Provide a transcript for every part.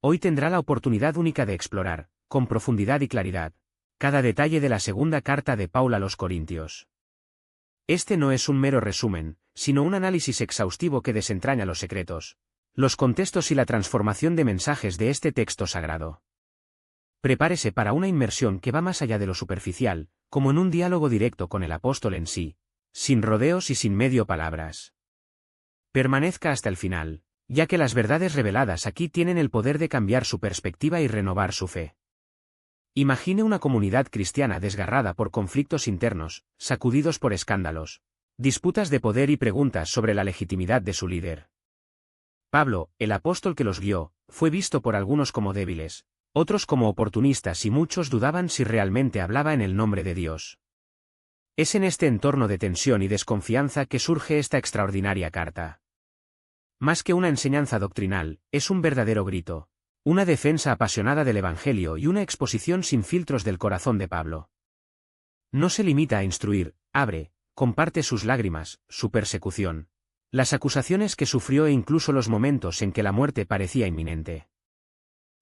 Hoy tendrá la oportunidad única de explorar, con profundidad y claridad, cada detalle de la segunda carta de Pablo a los Corintios. Este no es un mero resumen, sino un análisis exhaustivo que desentraña los secretos, los contextos y la transformación de mensajes de este texto sagrado. Prepárese para una inmersión que va más allá de lo superficial, como en un diálogo directo con el apóstol en sí, sin rodeos y sin medio palabras. Permanezca hasta el final, ya que las verdades reveladas aquí tienen el poder de cambiar su perspectiva y renovar su fe. Imagine una comunidad cristiana desgarrada por conflictos internos, sacudidos por escándalos, disputas de poder y preguntas sobre la legitimidad de su líder. Pablo, el apóstol que los guió, fue visto por algunos como débiles, otros como oportunistas y muchos dudaban si realmente hablaba en el nombre de Dios. Es en este entorno de tensión y desconfianza que surge esta extraordinaria carta. Más que una enseñanza doctrinal, es un verdadero grito, una defensa apasionada del Evangelio y una exposición sin filtros del corazón de Pablo. No se limita a instruir, comparte sus lágrimas, su persecución, las acusaciones que sufrió e incluso los momentos en que la muerte parecía inminente.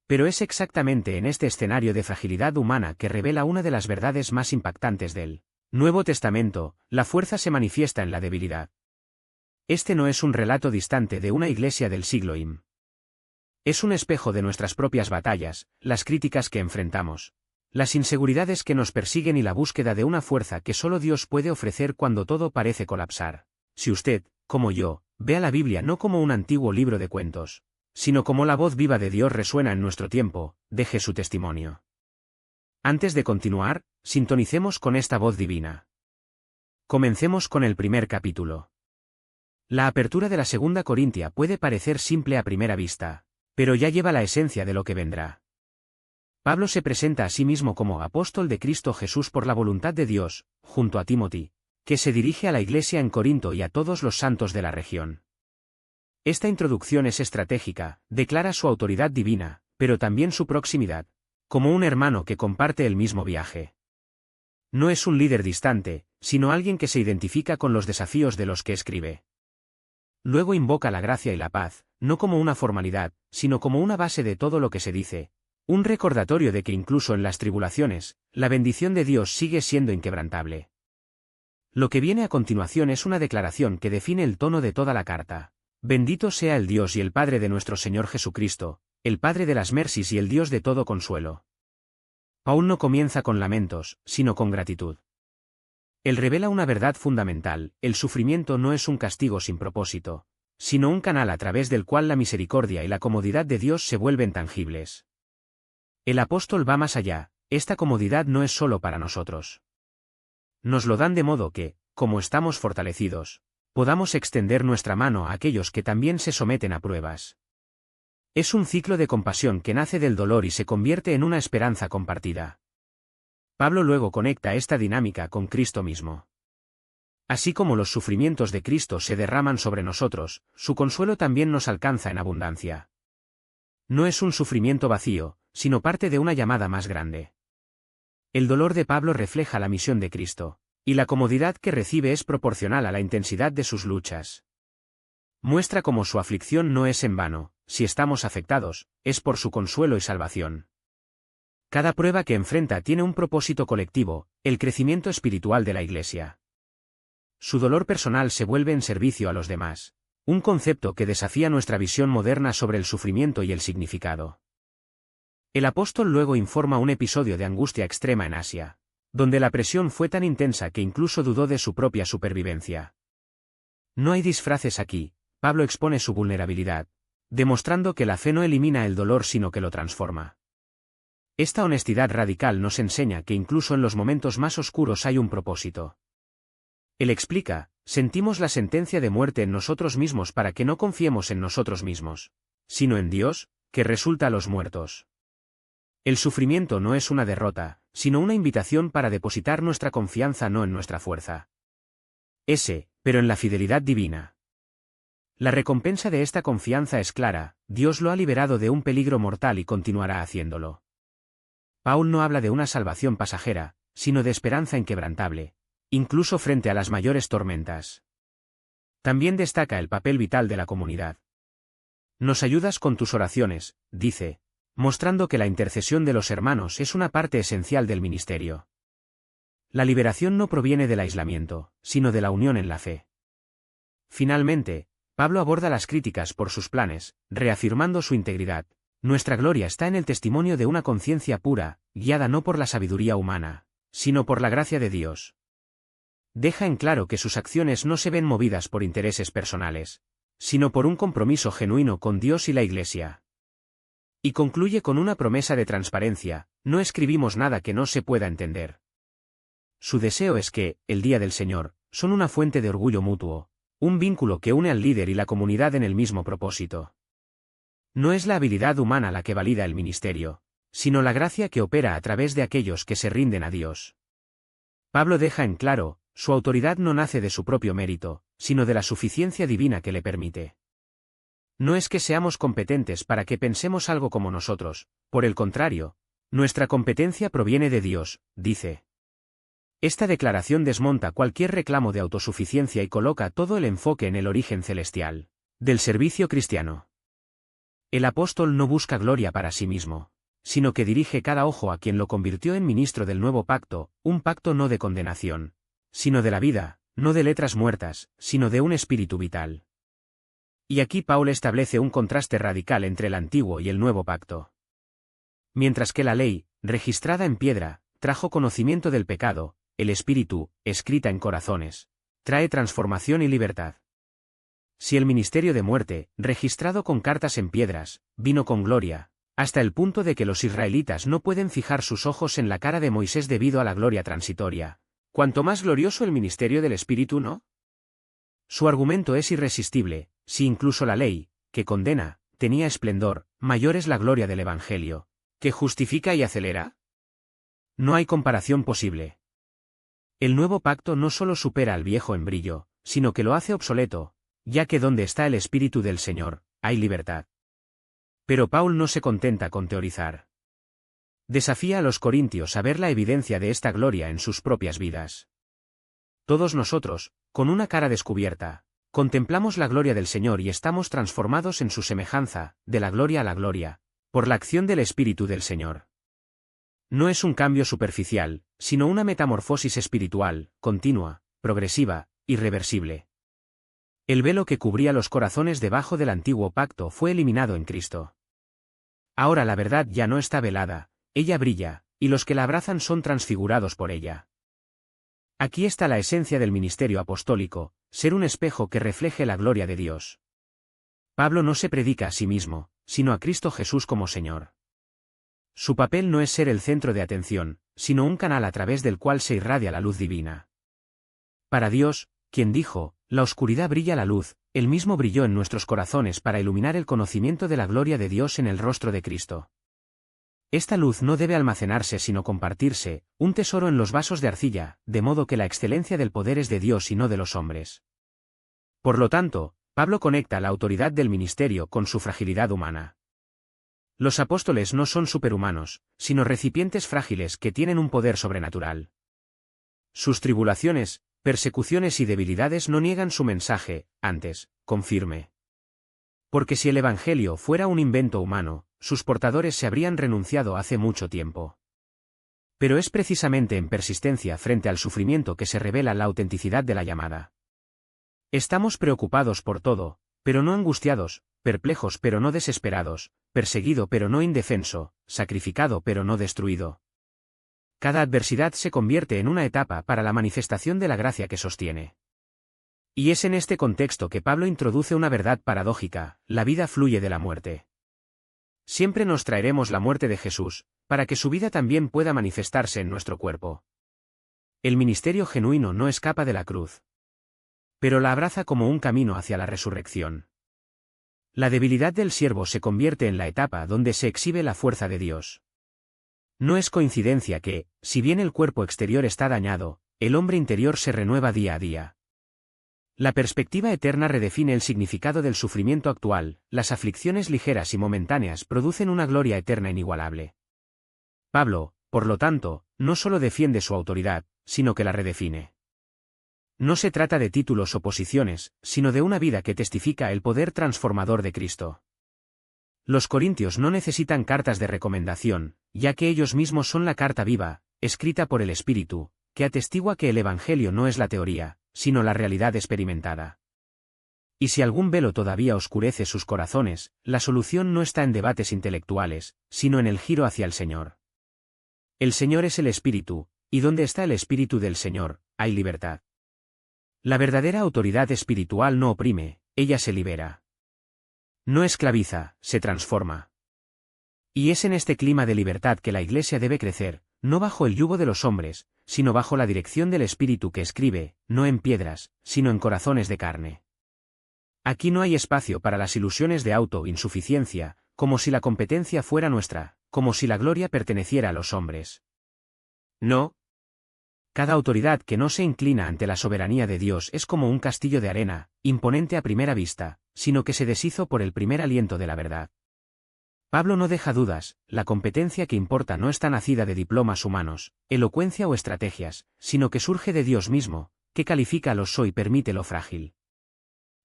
Pero es exactamente en este escenario de fragilidad humana que revela una de las verdades más impactantes del Nuevo Testamento: la fuerza se manifiesta en la debilidad. Este no es un relato distante de una iglesia del siglo I. Es un espejo de nuestras propias batallas, las críticas que enfrentamos, las inseguridades que nos persiguen y la búsqueda de una fuerza que solo Dios puede ofrecer cuando todo parece colapsar. Si usted, como yo, ve a la Biblia no como un antiguo libro de cuentos, sino como la voz viva de Dios resuena en nuestro tiempo, deje su testimonio. Antes de continuar, sintonicemos con esta voz divina. Comencemos con el primer capítulo. La apertura de la segunda Corintia puede parecer simple a primera vista, pero ya lleva la esencia de lo que vendrá. Pablo se presenta a sí mismo como apóstol de Cristo Jesús por la voluntad de Dios, junto a Timothy, que se dirige a la iglesia en Corinto y a todos los santos de la región. Esta introducción es estratégica, declara su autoridad divina, pero también su proximidad, como un hermano que comparte el mismo viaje. No es un líder distante, sino alguien que se identifica con los desafíos de los que escribe. Luego invoca la gracia y la paz, no como una formalidad, sino como una base de todo lo que se dice, un recordatorio de que incluso en las tribulaciones, la bendición de Dios sigue siendo inquebrantable. Lo que viene a continuación es una declaración que define el tono de toda la carta. Bendito sea el Dios y el Padre de nuestro Señor Jesucristo, el Padre de las mercies y el Dios de todo consuelo. Aún no comienza con lamentos, sino con gratitud. Él revela una verdad fundamental: el sufrimiento no es un castigo sin propósito, sino un canal a través del cual la misericordia y la comodidad de Dios se vuelven tangibles. El apóstol va más allá: esta comodidad no es solo para nosotros. Nos lo dan de modo que, como estamos fortalecidos, podamos extender nuestra mano a aquellos que también se someten a pruebas. Es un ciclo de compasión que nace del dolor y se convierte en una esperanza compartida. Pablo luego conecta esta dinámica con Cristo mismo. Así como los sufrimientos de Cristo se derraman sobre nosotros, su consuelo también nos alcanza en abundancia. No es un sufrimiento vacío, sino parte de una llamada más grande. El dolor de Pablo refleja la misión de Cristo, y la comodidad que recibe es proporcional a la intensidad de sus luchas. Muestra cómo su aflicción no es en vano: si estamos afectados, es por su consuelo y salvación. Cada prueba que enfrenta tiene un propósito colectivo: el crecimiento espiritual de la Iglesia. Su dolor personal se vuelve en servicio a los demás, un concepto que desafía nuestra visión moderna sobre el sufrimiento y el significado. El apóstol luego informa un episodio de angustia extrema en Asia, donde la presión fue tan intensa que incluso dudó de su propia supervivencia. No hay disfraces aquí: Pablo expone su vulnerabilidad, demostrando que la fe no elimina el dolor sino que lo transforma. Esta honestidad radical nos enseña que incluso en los momentos más oscuros hay un propósito. Él explica: sentimos la sentencia de muerte en nosotros mismos para que no confiemos en nosotros mismos, sino en Dios, que resulta a los muertos. El sufrimiento no es una derrota, sino una invitación para depositar nuestra confianza no en nuestra fuerza, pero en la fidelidad divina. La recompensa de esta confianza es clara: Dios lo ha liberado de un peligro mortal y continuará haciéndolo. Paul no habla de una salvación pasajera, sino de esperanza inquebrantable, incluso frente a las mayores tormentas. También destaca el papel vital de la comunidad. Nos ayudas con tus oraciones, dice, mostrando que la intercesión de los hermanos es una parte esencial del ministerio. La liberación no proviene del aislamiento, sino de la unión en la fe. Finalmente, Pablo aborda las críticas por sus planes, reafirmando su integridad. Nuestra gloria está en el testimonio de una conciencia pura, guiada no por la sabiduría humana, sino por la gracia de Dios. Deja en claro que sus acciones no se ven movidas por intereses personales, sino por un compromiso genuino con Dios y la Iglesia. Y concluye con una promesa de transparencia: no escribimos nada que no se pueda entender. Su deseo es que, el día del Señor, son una fuente de orgullo mutuo, un vínculo que une al líder y la comunidad en el mismo propósito. No es la habilidad humana la que valida el ministerio, sino la gracia que opera a través de aquellos que se rinden a Dios. Pablo deja en claro: su autoridad no nace de su propio mérito, sino de la suficiencia divina que le permite. No es que seamos competentes para que pensemos algo como nosotros, por el contrario, nuestra competencia proviene de Dios, dice. Esta declaración desmonta cualquier reclamo de autosuficiencia y coloca todo el enfoque en el origen celestial del servicio cristiano. El apóstol no busca gloria para sí mismo, sino que dirige cada ojo a quien lo convirtió en ministro del nuevo pacto, un pacto no de condenación, sino de la vida, no de letras muertas, sino de un espíritu vital. Y aquí Pablo establece un contraste radical entre el antiguo y el nuevo pacto. Mientras que la ley, registrada en piedra, trajo conocimiento del pecado, el espíritu, escrita en corazones, trae transformación y libertad. Si el ministerio de muerte, registrado con cartas en piedras, vino con gloria, hasta el punto de que los israelitas no pueden fijar sus ojos en la cara de Moisés debido a la gloria transitoria, ¿cuánto más glorioso el ministerio del espíritu, no? Su argumento es irresistible: si incluso la ley, que condena, tenía esplendor, mayor es la gloria del Evangelio, que justifica y acelera. No hay comparación posible. El nuevo pacto no solo supera al viejo en brillo, sino que lo hace obsoleto, ya que donde está el Espíritu del Señor, hay libertad. Pero Pablo no se contenta con teorizar. Desafía a los corintios a ver la evidencia de esta gloria en sus propias vidas. Todos nosotros, con una cara descubierta, contemplamos la gloria del Señor y estamos transformados en su semejanza, de la gloria a la gloria, por la acción del Espíritu del Señor. No es un cambio superficial, sino una metamorfosis espiritual, continua, progresiva, irreversible. El velo que cubría los corazones debajo del antiguo pacto fue eliminado en Cristo. Ahora la verdad ya no está velada, ella brilla, y los que la abrazan son transfigurados por ella. Aquí está la esencia del ministerio apostólico: ser un espejo que refleje la gloria de Dios. Pablo no se predica a sí mismo, sino a Cristo Jesús como Señor. Su papel no es ser el centro de atención, sino un canal a través del cual se irradia la luz divina. Para Dios, quien dijo: la oscuridad brilla la luz, él mismo brilló en nuestros corazones para iluminar el conocimiento de la gloria de Dios en el rostro de Cristo. Esta luz no debe almacenarse sino compartirse, un tesoro en los vasos de arcilla, de modo que la excelencia del poder es de Dios y no de los hombres. Por lo tanto, Pablo conecta la autoridad del ministerio con su fragilidad humana. Los apóstoles no son superhumanos, sino recipientes frágiles que tienen un poder sobrenatural. Sus tribulaciones, persecuciones y debilidades no niegan su mensaje, antes, confirme. Porque si el Evangelio fuera un invento humano, sus portadores se habrían renunciado hace mucho tiempo. Pero es precisamente en persistencia frente al sufrimiento que se revela la autenticidad de la llamada. Estamos preocupados por todo, pero no angustiados, perplejos pero no desesperados, perseguido pero no indefenso, sacrificado pero no destruido. Cada adversidad se convierte en una etapa para la manifestación de la gracia que sostiene. Y es en este contexto que Pablo introduce una verdad paradójica: la vida fluye de la muerte. Siempre nos traeremos la muerte de Jesús, para que su vida también pueda manifestarse en nuestro cuerpo. El ministerio genuino no escapa de la cruz, pero la abraza como un camino hacia la resurrección. La debilidad del siervo se convierte en la etapa donde se exhibe la fuerza de Dios. No es coincidencia que, si bien el cuerpo exterior está dañado, el hombre interior se renueva día a día. La perspectiva eterna redefine el significado del sufrimiento actual: las aflicciones ligeras y momentáneas producen una gloria eterna inigualable. Pablo, por lo tanto, no solo defiende su autoridad, sino que la redefine. No se trata de títulos o posiciones, sino de una vida que testifica el poder transformador de Cristo. Los corintios no necesitan cartas de recomendación, ya que ellos mismos son la carta viva, escrita por el Espíritu, que atestigua que el Evangelio no es la teoría, sino la realidad experimentada. Y si algún velo todavía oscurece sus corazones, la solución no está en debates intelectuales, sino en el giro hacia el Señor. El Señor es el Espíritu, y donde está el Espíritu del Señor, hay libertad. La verdadera autoridad espiritual no oprime, ella se libera. No esclaviza, se transforma. Y es en este clima de libertad que la Iglesia debe crecer, no bajo el yugo de los hombres, sino bajo la dirección del Espíritu que escribe, no en piedras, sino en corazones de carne. Aquí no hay espacio para las ilusiones de autoinsuficiencia, como si la competencia fuera nuestra, como si la gloria perteneciera a los hombres. No. Cada autoridad que no se inclina ante la soberanía de Dios es como un castillo de arena, imponente a primera vista, sino que se deshizo por el primer aliento de la verdad. Pablo no deja dudas, la competencia que importa no está nacida de diplomas humanos, elocuencia o estrategias, sino que surge de Dios mismo, que califica lo so y permite lo frágil.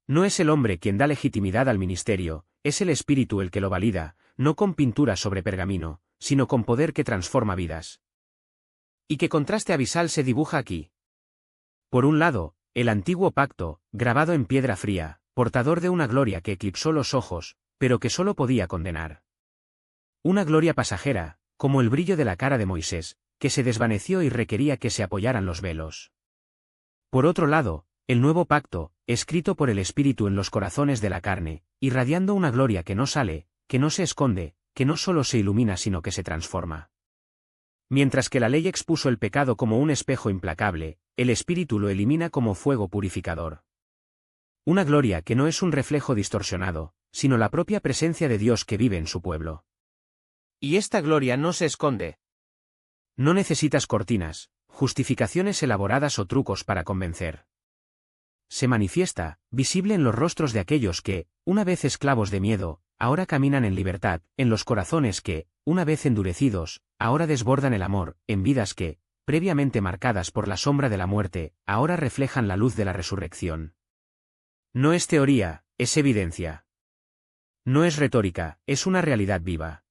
No es el hombre quien da legitimidad al ministerio, es el Espíritu el que lo valida, no con pintura sobre pergamino, sino con poder que transforma vidas. ¿Y qué contraste abisal se dibuja aquí? Por un lado, el antiguo pacto, grabado en piedra fría, portador de una gloria que eclipsó los ojos, pero que solo podía condenar. Una gloria pasajera, como el brillo de la cara de Moisés, que se desvaneció y requería que se apoyaran los velos. Por otro lado, el nuevo pacto, escrito por el Espíritu en los corazones de la carne, irradiando una gloria que no sale, que no se esconde, que no solo se ilumina sino que se transforma. Mientras que la ley expuso el pecado como un espejo implacable, el Espíritu lo elimina como fuego purificador. Una gloria que no es un reflejo distorsionado, sino la propia presencia de Dios que vive en su pueblo. Y esta gloria no se esconde. No necesitas cortinas, justificaciones elaboradas o trucos para convencer. Se manifiesta, visible en los rostros de aquellos que, una vez esclavos de miedo, ahora caminan en libertad, en los corazones que, una vez endurecidos, ahora desbordan el amor, en vidas que, previamente marcadas por la sombra de la muerte, ahora reflejan la luz de la resurrección. No es teoría, es evidencia. No es retórica, es una realidad viva.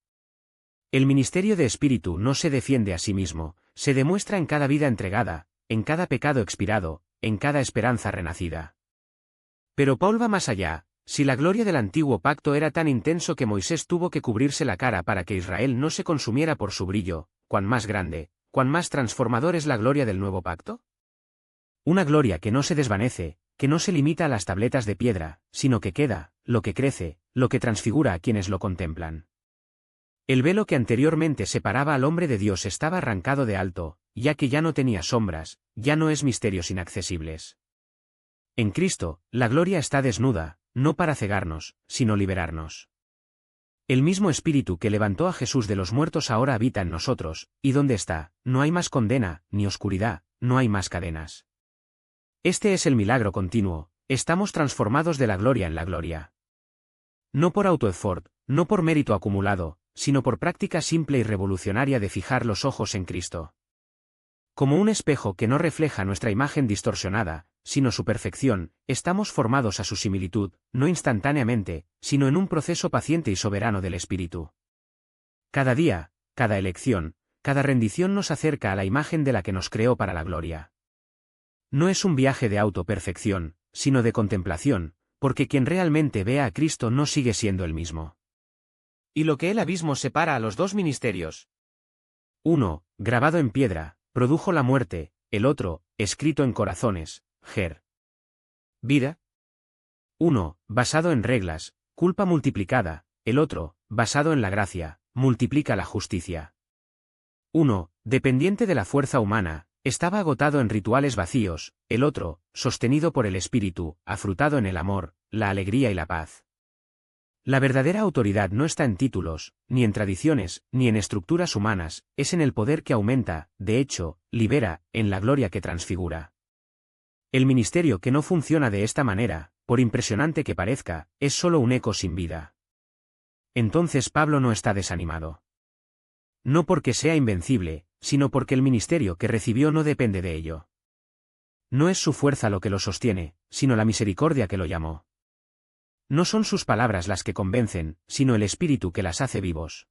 El ministerio de Espíritu no se defiende a sí mismo, se demuestra en cada vida entregada, en cada pecado expirado, en cada esperanza renacida. Pero Paul va más allá. Si la gloria del antiguo pacto era tan intenso que Moisés tuvo que cubrirse la cara para que Israel no se consumiera por su brillo, ¿cuán más grande, cuán más transformador es la gloria del nuevo pacto? Una gloria que no se desvanece, que no se limita a las tabletas de piedra, sino que queda, lo que crece, lo que transfigura a quienes lo contemplan. El velo que anteriormente separaba al hombre de Dios estaba arrancado de alto, ya que ya no tenía sombras, ya no es misterios inaccesibles. En Cristo, la gloria está desnuda, no para cegarnos, sino liberarnos. El mismo Espíritu que levantó a Jesús de los muertos ahora habita en nosotros, y ¿dónde está? No hay más condena, ni oscuridad, no hay más cadenas. Este es el milagro continuo, estamos transformados de la gloria en la gloria. No por autoesfort, no por mérito acumulado, sino por práctica simple y revolucionaria de fijar los ojos en Cristo. Como un espejo que no refleja nuestra imagen distorsionada, sino su perfección, estamos formados a su similitud, no instantáneamente, sino en un proceso paciente y soberano del Espíritu. Cada día, cada elección, cada rendición nos acerca a la imagen de la que nos creó para la gloria. No es un viaje de autoperfección, sino de contemplación, porque quien realmente vea a Cristo no sigue siendo el mismo. Y lo que el abismo separa a los dos ministerios. Uno, grabado en piedra, produjo la muerte, el otro, escrito en corazones, ger. Vida. Uno, basado en reglas, culpa multiplicada, el otro, basado en la gracia, multiplica la justicia. Uno, dependiente de la fuerza humana, estaba agotado en rituales vacíos, el otro, sostenido por el Espíritu, afrutado en el amor, la alegría y la paz. La verdadera autoridad no está en títulos, ni en tradiciones, ni en estructuras humanas, es en el poder que aumenta, de hecho, libera, en la gloria que transfigura. El ministerio que no funciona de esta manera, por impresionante que parezca, es solo un eco sin vida. Entonces Pablo no está desanimado. No porque sea invencible, sino porque el ministerio que recibió no depende de ello. No es su fuerza lo que lo sostiene, sino la misericordia que lo llamó. No son sus palabras las que convencen, sino el Espíritu que las hace vivos.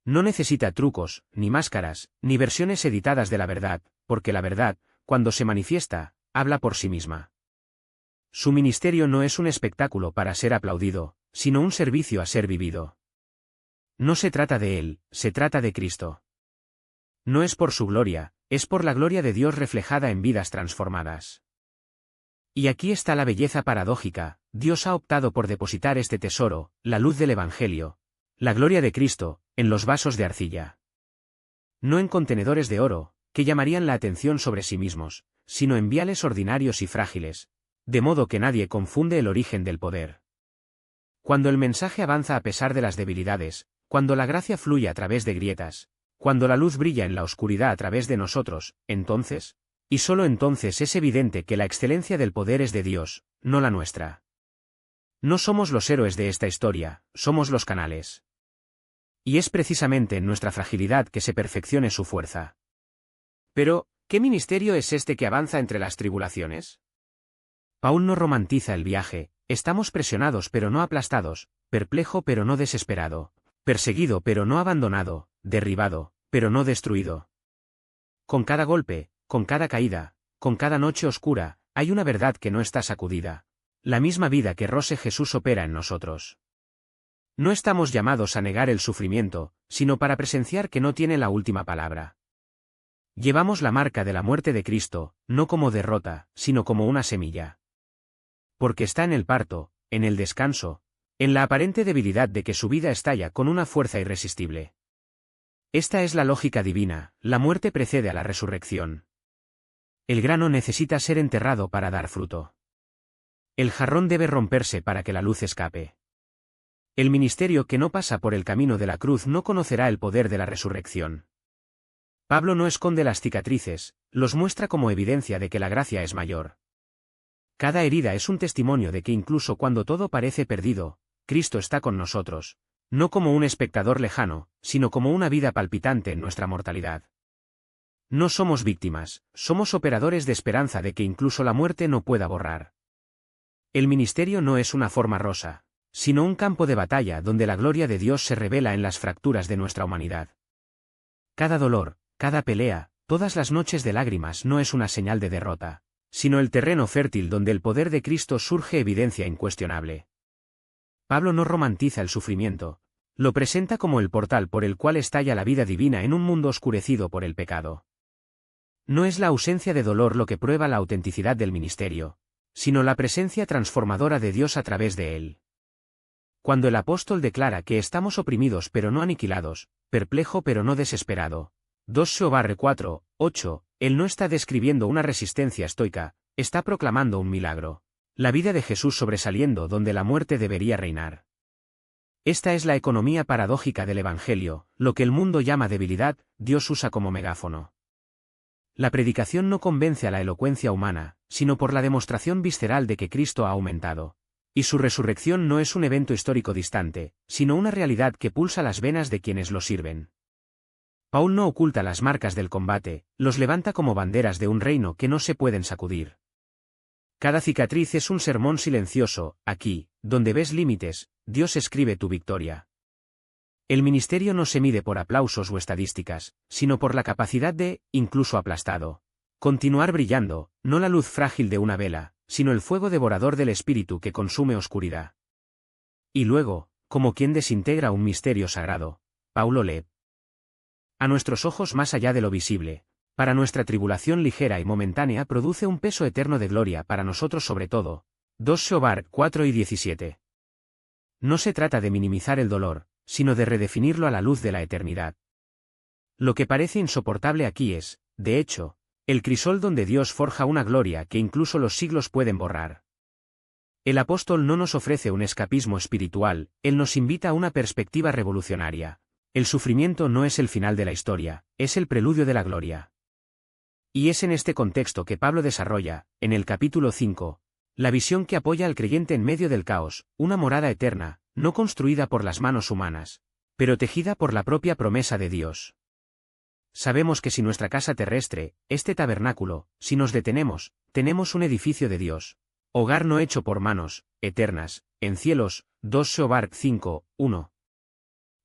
No necesita trucos, ni máscaras, ni versiones editadas de la verdad, porque la verdad, cuando se manifiesta, habla por sí misma. Su ministerio no es un espectáculo para ser aplaudido, sino un servicio a ser vivido. No se trata de él, se trata de Cristo. No es por su gloria, es por la gloria de Dios reflejada en vidas transformadas. Y aquí está la belleza paradójica: Dios ha optado por depositar este tesoro, la luz del Evangelio, la gloria de Cristo, en los vasos de arcilla. No en contenedores de oro, que llamarían la atención sobre sí mismos, sino en viales ordinarios y frágiles, de modo que nadie confunde el origen del poder. Cuando el mensaje avanza a pesar de las debilidades, cuando la gracia fluye a través de grietas, cuando la luz brilla en la oscuridad a través de nosotros, entonces, y solo entonces es evidente que la excelencia del poder es de Dios, no la nuestra. No somos los héroes de esta historia, somos los canales. Y es precisamente en nuestra fragilidad que se perfeccione su fuerza. Pero, ¿qué ministerio es este que avanza entre las tribulaciones? Paul no romantiza el viaje: estamos presionados pero no aplastados, perplejo pero no desesperado, perseguido pero no abandonado, derribado, pero no destruido. Con cada golpe, con cada caída, con cada noche oscura, hay una verdad que no está sacudida. La misma vida que rose Jesús opera en nosotros. No estamos llamados a negar el sufrimiento, sino para presenciar que no tiene la última palabra. Llevamos la marca de la muerte de Cristo, no como derrota, sino como una semilla. Porque está en el parto, en el descanso, en la aparente debilidad de que su vida estalla con una fuerza irresistible. Esta es la lógica divina: la muerte precede a la resurrección. El grano necesita ser enterrado para dar fruto. El jarrón debe romperse para que la luz escape. El ministerio que no pasa por el camino de la cruz no conocerá el poder de la resurrección. Pablo no esconde las cicatrices, los muestra como evidencia de que la gracia es mayor. Cada herida es un testimonio de que incluso cuando todo parece perdido, Cristo está con nosotros, no como un espectador lejano, sino como una vida palpitante en nuestra mortalidad. No somos víctimas, somos operadores de esperanza de que incluso la muerte no pueda borrar. El ministerio no es una forma rosa, sino un campo de batalla donde la gloria de Dios se revela en las fracturas de nuestra humanidad. Cada dolor, cada pelea, todas las noches de lágrimas no es una señal de derrota, sino el terreno fértil donde el poder de Cristo surge evidencia incuestionable. Pablo no romantiza el sufrimiento, lo presenta como el portal por el cual estalla la vida divina en un mundo oscurecido por el pecado. No es la ausencia de dolor lo que prueba la autenticidad del ministerio, sino la presencia transformadora de Dios a través de él. Cuando el apóstol declara que estamos oprimidos pero no aniquilados, perplejo pero no desesperado, 2 Corintios 4, 8, él no está describiendo una resistencia estoica, está proclamando un milagro: la vida de Jesús sobresaliendo donde la muerte debería reinar. Esta es la economía paradójica del Evangelio: lo que el mundo llama debilidad, Dios usa como megáfono. La predicación no convence a la elocuencia humana, sino por la demostración visceral de que Cristo ha aumentado. Y su resurrección no es un evento histórico distante, sino una realidad que pulsa las venas de quienes lo sirven. Paul no oculta las marcas del combate, los levanta como banderas de un reino que no se pueden sacudir. Cada cicatriz es un sermón silencioso: aquí, donde ves límites, Dios escribe tu victoria. El ministerio no se mide por aplausos o estadísticas, sino por la capacidad de, incluso aplastado, continuar brillando, no la luz frágil de una vela, sino el fuego devorador del Espíritu que consume oscuridad. Y luego, como quien desintegra un misterio sagrado, Paulo lee: a nuestros ojos más allá de lo visible, para nuestra tribulación ligera y momentánea produce un peso eterno de gloria para nosotros sobre todo. 2 Corintios 4 y 17. No se trata de minimizar el dolor, sino de redefinirlo a la luz de la eternidad. Lo que parece insoportable aquí es, de hecho, el crisol donde Dios forja una gloria que incluso los siglos pueden borrar. El apóstol no nos ofrece un escapismo espiritual, él nos invita a una perspectiva revolucionaria. El sufrimiento no es el final de la historia, es el preludio de la gloria. Y es en este contexto que Pablo desarrolla, en el capítulo 5, la visión que apoya al creyente en medio del caos: una morada eterna, no construida por las manos humanas, pero tejida por la propia promesa de Dios. Sabemos que si nuestra casa terrestre, este tabernáculo, si nos detenemos, tenemos un edificio de Dios, hogar no hecho por manos, eternas, en cielos, 2 Seobar 5, 1.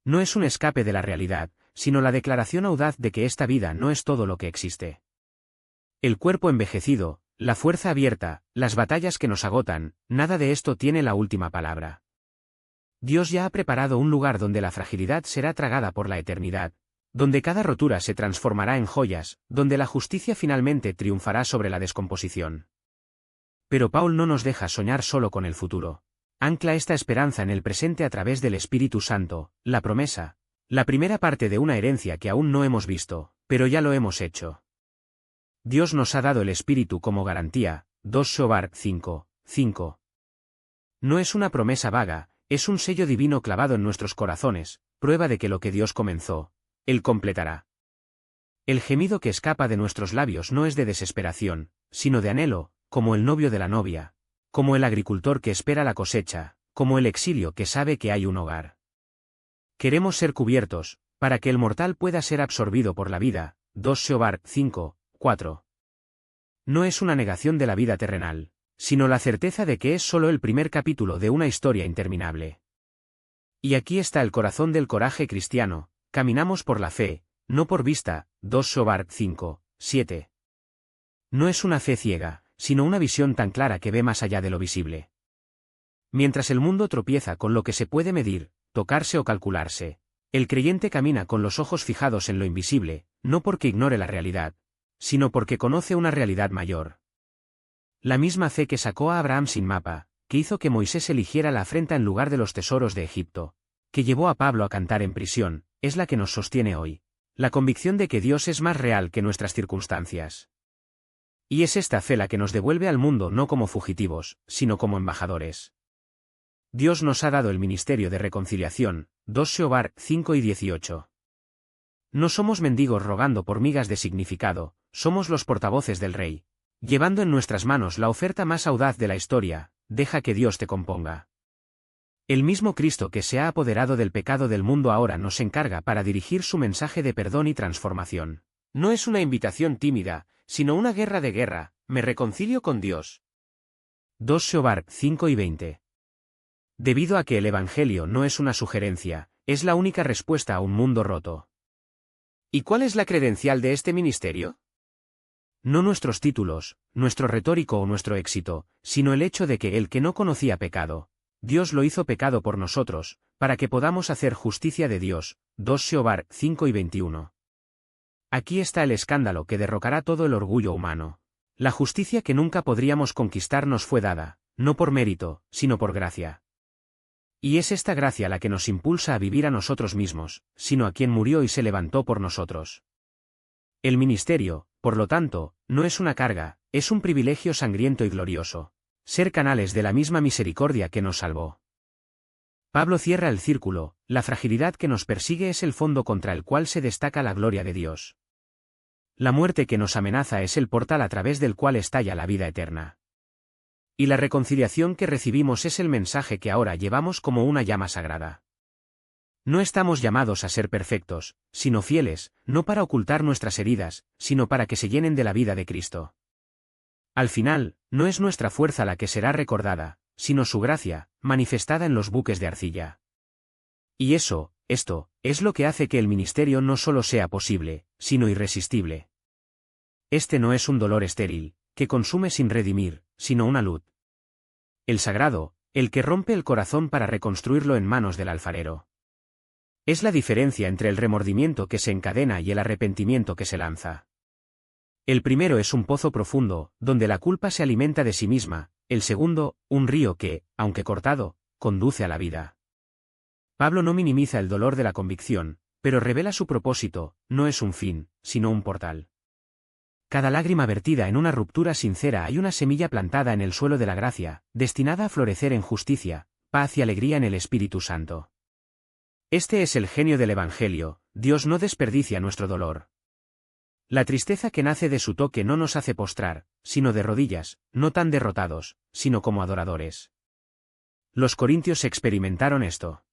No es un escape de la realidad, sino la declaración audaz de que esta vida no es todo lo que existe. El cuerpo envejecido, la fuerza abierta, las batallas que nos agotan, nada de esto tiene la última palabra. Dios ya ha preparado un lugar donde la fragilidad será tragada por la eternidad, donde cada rotura se transformará en joyas, donde la justicia finalmente triunfará sobre la descomposición. Pero Paul no nos deja soñar solo con el futuro. Ancla esta esperanza en el presente a través del Espíritu Santo, la promesa, la primera parte de una herencia que aún no hemos visto, pero ya lo hemos hecho. Dios nos ha dado el Espíritu como garantía, 2 Seobar 5, 5. No es una promesa vaga, es un sello divino clavado en nuestros corazones, prueba de que lo que Dios comenzó, Él completará. El gemido que escapa de nuestros labios no es de desesperación, sino de anhelo, como el novio de la novia, como el agricultor que espera la cosecha, como el exilio que sabe que hay un hogar. Queremos ser cubiertos, para que el mortal pueda ser absorbido por la vida, 2 Seobar 5, 4. No es una negación de la vida terrenal, sino la certeza de que es solo el primer capítulo de una historia interminable. Y aquí está el corazón del coraje cristiano, caminamos por la fe, no por vista, 2 Seobar 5, 7. No es una fe ciega, sino una visión tan clara que ve más allá de lo visible. Mientras el mundo tropieza con lo que se puede medir, tocarse o calcularse, el creyente camina con los ojos fijados en lo invisible, no porque ignore la realidad, sino porque conoce una realidad mayor. La misma fe que sacó a Abraham sin mapa, que hizo que Moisés eligiera la afrenta en lugar de los tesoros de Egipto, que llevó a Pablo a cantar en prisión, es la que nos sostiene hoy. La convicción de que Dios es más real que nuestras circunstancias. Y es esta fe la que nos devuelve al mundo no como fugitivos, sino como embajadores. Dios nos ha dado el ministerio de reconciliación, 2 Seobar 5 y 18. No somos mendigos rogando por migas de significado, somos los portavoces del Rey. Llevando en nuestras manos la oferta más audaz de la historia, deja que Dios te componga. El mismo Cristo que se ha apoderado del pecado del mundo ahora nos encarga para dirigir su mensaje de perdón y transformación. No es una invitación tímida, sino una guerra de guerra, me reconcilio con Dios. 2 Seobar 5 y 20. Debido a que el Evangelio no es una sugerencia, es la única respuesta a un mundo roto. ¿Y cuál es la credencial de este ministerio? No nuestros títulos, nuestro retórico o nuestro éxito, sino el hecho de que el que no conocía pecado, Dios lo hizo pecado por nosotros, para que podamos hacer justicia de Dios, 2 Seobar 5 y 21. Aquí está el escándalo que derrocará todo el orgullo humano. La justicia que nunca podríamos conquistar nos fue dada, no por mérito, sino por gracia. Y es esta gracia la que nos impulsa a vivir a nosotros mismos, sino a quien murió y se levantó por nosotros. El ministerio, por lo tanto, no es una carga, es un privilegio sangriento y glorioso. Ser canales de la misma misericordia que nos salvó. Pablo cierra el círculo, la fragilidad que nos persigue es el fondo contra el cual se destaca la gloria de Dios. La muerte que nos amenaza es el portal a través del cual estalla la vida eterna. Y la reconciliación que recibimos es el mensaje que ahora llevamos como una llama sagrada. No estamos llamados a ser perfectos, sino fieles, no para ocultar nuestras heridas, sino para que se llenen de la vida de Cristo. Al final, no es nuestra fuerza la que será recordada, sino su gracia, manifestada en los buques de arcilla. Y esto, es lo que hace que el ministerio no solo sea posible, sino irresistible. Este no es un dolor estéril, que consume sin redimir, sino una luz. El sagrado, el que rompe el corazón para reconstruirlo en manos del alfarero. Es la diferencia entre el remordimiento que se encadena y el arrepentimiento que se lanza. El primero es un pozo profundo, donde la culpa se alimenta de sí misma, el segundo, un río que, aunque cortado, conduce a la vida. Pablo no minimiza el dolor de la convicción, pero revela su propósito, no es un fin, sino un portal. Cada lágrima vertida en una ruptura sincera hay una semilla plantada en el suelo de la gracia, destinada a florecer en justicia, paz y alegría en el Espíritu Santo. Este es el genio del Evangelio, Dios no desperdicia nuestro dolor. La tristeza que nace de su toque no nos hace postrar, sino de rodillas, no tan derrotados, sino como adoradores. Los corintios experimentaron esto.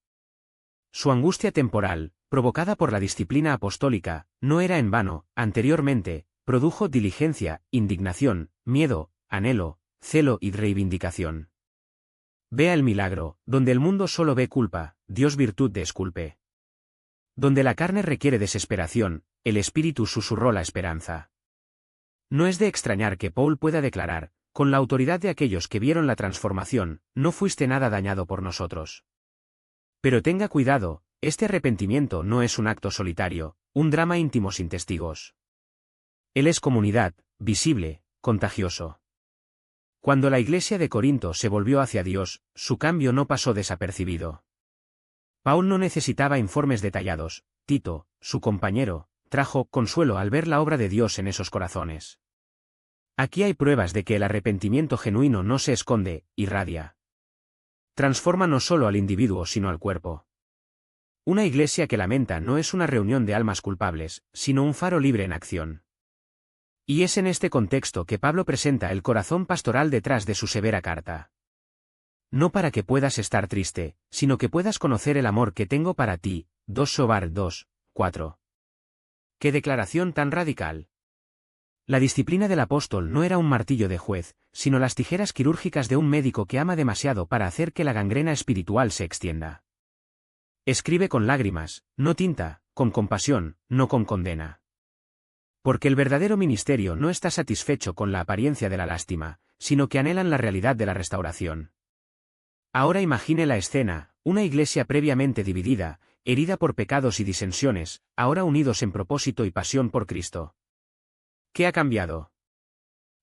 Su angustia temporal, provocada por la disciplina apostólica, no era en vano, anteriormente, produjo diligencia, indignación, miedo, anhelo, celo y reivindicación. Vea el milagro, donde el mundo solo ve culpa, Dios virtud de esculpe. Donde la carne requiere desesperación, el espíritu susurró la esperanza. No es de extrañar que Paul pueda declarar, con la autoridad de aquellos que vieron la transformación, no fuiste nada dañado por nosotros. Pero tenga cuidado, este arrepentimiento no es un acto solitario, un drama íntimo sin testigos. Él es comunidad, visible, contagioso. Cuando la iglesia de Corinto se volvió hacia Dios, su cambio no pasó desapercibido. Paul no necesitaba informes detallados, Tito, su compañero, trajo consuelo al ver la obra de Dios en esos corazones. Aquí hay pruebas de que el arrepentimiento genuino no se esconde, irradia. Transforma no solo al individuo sino al cuerpo. Una iglesia que lamenta no es una reunión de almas culpables, sino un faro libre en acción. Y es en este contexto que Pablo presenta el corazón pastoral detrás de su severa carta. No para que puedas estar triste, sino que puedas conocer el amor que tengo para ti. 2 Sobar 2, 4. ¡Qué declaración tan radical! La disciplina del apóstol no era un martillo de juez, sino las tijeras quirúrgicas de un médico que ama demasiado para hacer que la gangrena espiritual se extienda. Escribe con lágrimas, no tinta, con compasión, no con condena. Porque el verdadero ministerio no está satisfecho con la apariencia de la lástima, sino que anhelan la realidad de la restauración. Ahora imagine la escena, una iglesia previamente dividida, herida por pecados y disensiones, ahora unidos en propósito y pasión por Cristo. ¿Qué ha cambiado?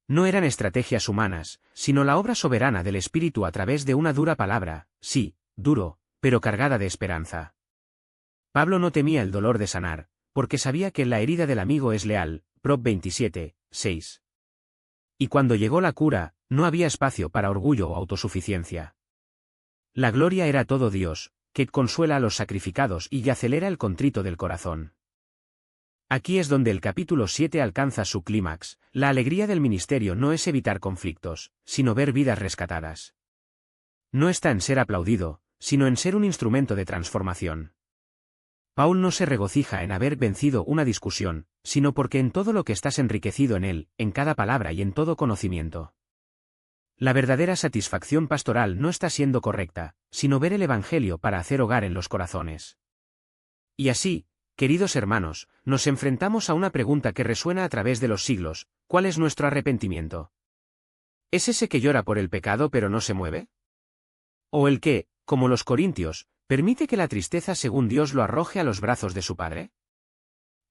No eran estrategias humanas, sino la obra soberana del Espíritu a través de una dura palabra, sí, duro, pero cargada de esperanza. Pablo no temía el dolor de sanar, porque sabía que la herida del amigo es leal, Prov 27, 6. Y cuando llegó la cura, no había espacio para orgullo o autosuficiencia. La gloria era todo Dios, que consuela a los sacrificados y acelera el contrito del corazón. Aquí es donde el capítulo 7 alcanza su clímax. La alegría del ministerio no es evitar conflictos, sino ver vidas rescatadas. No está en ser aplaudido, sino en ser un instrumento de transformación. Paul no se regocija en haber vencido una discusión, sino porque en todo lo que estás enriquecido en él, en cada palabra y en todo conocimiento. La verdadera satisfacción pastoral no está siendo correcta, sino ver el Evangelio para hacer hogar en los corazones. Y así, queridos hermanos, nos enfrentamos a una pregunta que resuena a través de los siglos: ¿cuál es nuestro arrepentimiento? ¿Es ese que llora por el pecado pero no se mueve? ¿O el que, como los corintios, permite que la tristeza según Dios lo arroje a los brazos de su Padre?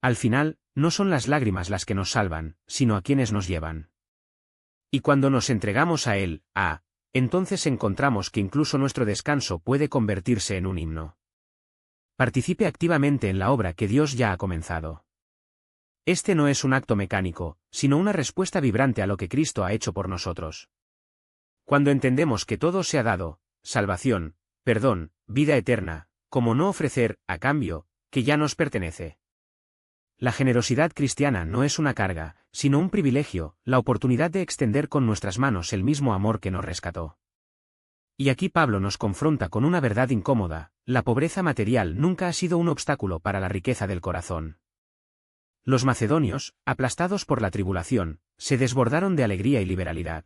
Al final, no son las lágrimas las que nos salvan, sino a quienes nos llevan. Y cuando nos entregamos a Él, entonces encontramos que incluso nuestro descanso puede convertirse en un himno. Participe activamente en la obra que Dios ya ha comenzado. Este no es un acto mecánico, sino una respuesta vibrante a lo que Cristo ha hecho por nosotros. Cuando entendemos que todo se ha dado, salvación, perdón, vida eterna, ¿cómo no ofrecer, a cambio, que ya nos pertenece? La generosidad cristiana no es una carga, sino un privilegio, la oportunidad de extender con nuestras manos el mismo amor que nos rescató. Y aquí Pablo nos confronta con una verdad incómoda: la pobreza material nunca ha sido un obstáculo para la riqueza del corazón. Los macedonios, aplastados por la tribulación, se desbordaron de alegría y liberalidad.